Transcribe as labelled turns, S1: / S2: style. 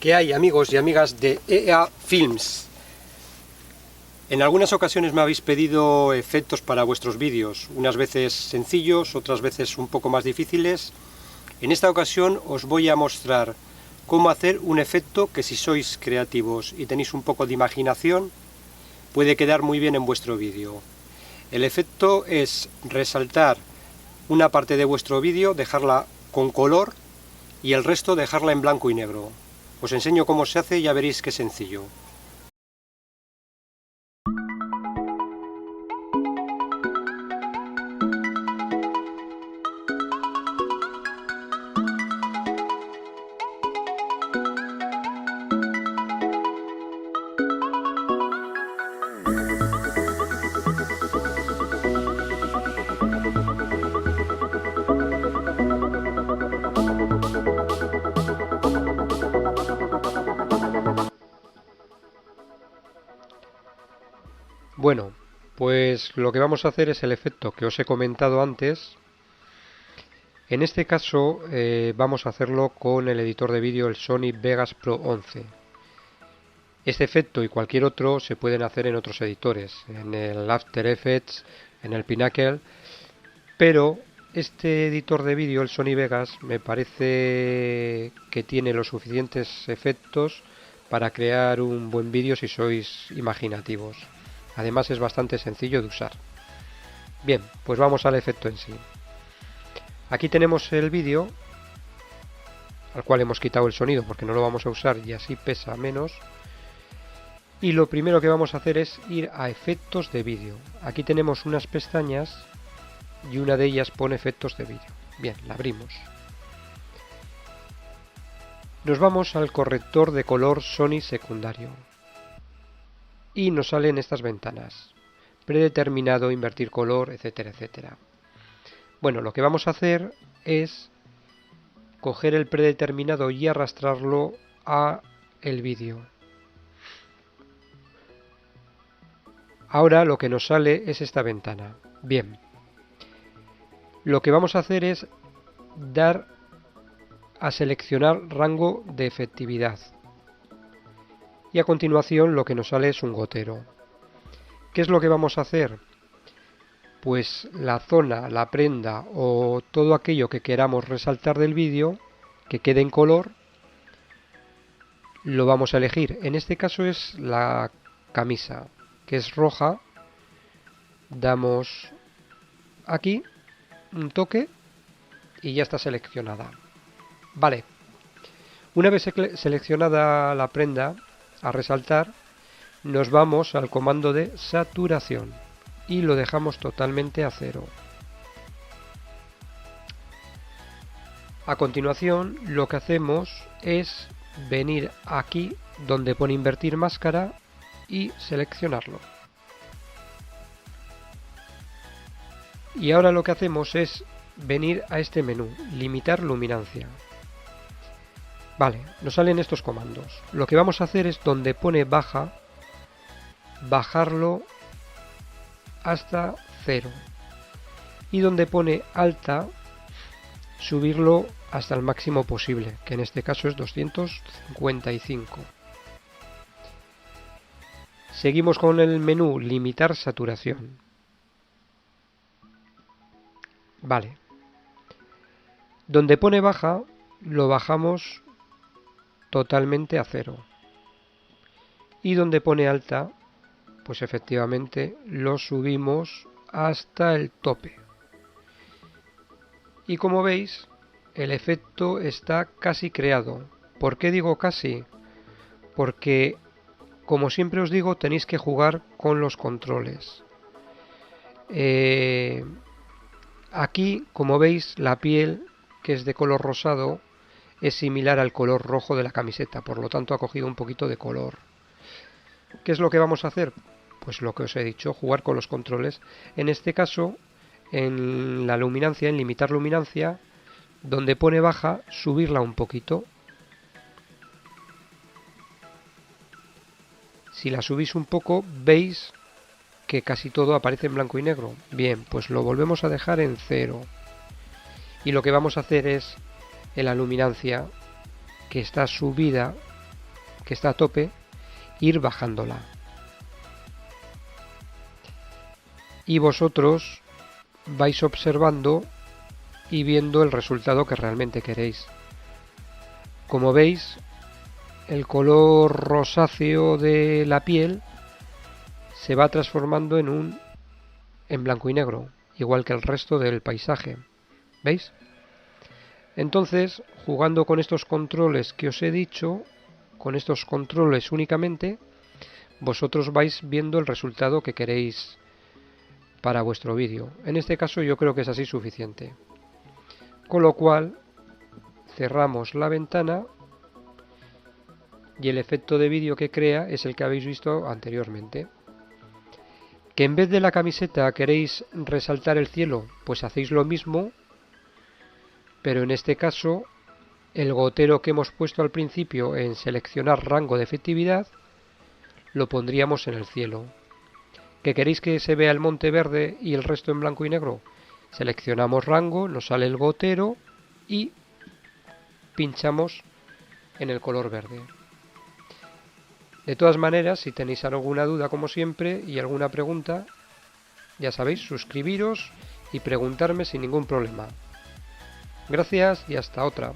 S1: ¿Qué hay, amigos y amigas de EA Films? En algunas ocasiones me habéis pedido efectos para vuestros vídeos, unas veces sencillos, otras veces un poco más difíciles. En esta ocasión os voy a mostrar cómo hacer un efecto que, si sois creativos y tenéis un poco de imaginación, puede quedar muy bien en vuestro vídeo. El efecto es resaltar una parte de vuestro vídeo, dejarla con color y el resto dejarla en blanco y negro. Os enseño cómo se hace y ya veréis qué sencillo. Bueno, pues lo que vamos a hacer es el efecto que os he comentado antes. En este caso vamos a hacerlo con el editor de vídeo, el Sony Vegas Pro 11. Este efecto y cualquier otro se pueden hacer en otros editores, en el After Effects, en el Pinnacle, pero este editor de vídeo, el Sony Vegas, me parece que tiene los suficientes efectos para crear un buen vídeo si sois imaginativos. Además es bastante sencillo de usar. Bien, pues vamos al efecto en sí. Aquí tenemos el vídeo, al cual hemos quitado el sonido porque no lo vamos a usar y así pesa menos. Y lo primero que vamos a hacer es ir a efectos de vídeo. Aquí tenemos unas pestañas y una de ellas pone efectos de vídeo. Bien, la abrimos. Nos vamos al corrector de color Sony secundario. Y nos salen estas ventanas: predeterminado, invertir color, etcétera, etcétera. Bueno, lo que vamos a hacer es coger el predeterminado y arrastrarlo a el vídeo. Ahora lo que nos sale es esta ventana. Bien, lo que vamos a hacer es dar a seleccionar rango de efectividad. Y a continuación lo que nos sale es un gotero. ¿Qué es lo que vamos a hacer? Pues la zona, la prenda o todo aquello que queramos resaltar del vídeo, que quede en color, lo vamos a elegir. En este caso es la camisa, que es roja. Damos aquí un toque y ya está seleccionada. Vale, una vez seleccionada la prenda a resaltar, nos vamos al comando de saturación y lo dejamos totalmente a 0. A continuación lo que hacemos es venir aquí donde pone invertir máscara y seleccionarlo. Y ahora lo que hacemos es venir a este menú, limitar luminancia. Vale, nos salen estos comandos. Lo que vamos a hacer es donde pone baja, bajarlo hasta 0. Y donde pone alta, subirlo hasta el máximo posible, que en este caso es 255. Seguimos con el menú limitar saturación. Vale. Donde pone baja, lo bajamos totalmente a 0. Y donde pone alta, pues efectivamente lo subimos hasta el tope. Y como veis, el efecto está casi creado. ¿Por qué digo casi? Porque, como siempre os digo, tenéis que jugar con los controles. Aquí, como veis, la piel, que es de color rosado, es similar al color rojo de la camiseta, por lo tanto ha cogido un poquito de color. ¿Qué es lo que vamos a hacer? Pues lo que os he dicho, jugar con los controles. En este caso, en la luminancia, en limitar luminancia, donde pone baja, subirla un poquito. Si la subís un poco, veis que casi todo aparece en blanco y negro. Bien, pues lo volvemos a dejar en 0. Y lo que vamos a hacer es, en la luminancia, que está subida que está a tope, ir bajándola. Y vosotros vais observando y viendo el resultado que realmente queréis. Como veis, el color rosáceo de la piel se va transformando en blanco y negro, igual que el resto del paisaje. ¿Veis? Entonces, jugando con estos controles que os he dicho, con estos controles únicamente, vosotros vais viendo el resultado que queréis para vuestro vídeo. En este caso yo creo que es así suficiente. Con lo cual, cerramos la ventana y el efecto de vídeo que crea es el que habéis visto anteriormente. Que en vez de la camiseta queréis resaltar el cielo, pues hacéis lo mismo, pero en este caso el gotero que hemos puesto al principio en seleccionar rango de efectividad lo pondríamos en el cielo. ¿Que queréis que se vea el monte verde y el resto en blanco y negro? Seleccionamos rango, nos sale el gotero y pinchamos en el color verde. De todas maneras, si tenéis alguna duda como siempre y alguna pregunta, ya sabéis, suscribiros y preguntarme sin ningún problema. Gracias y hasta otra.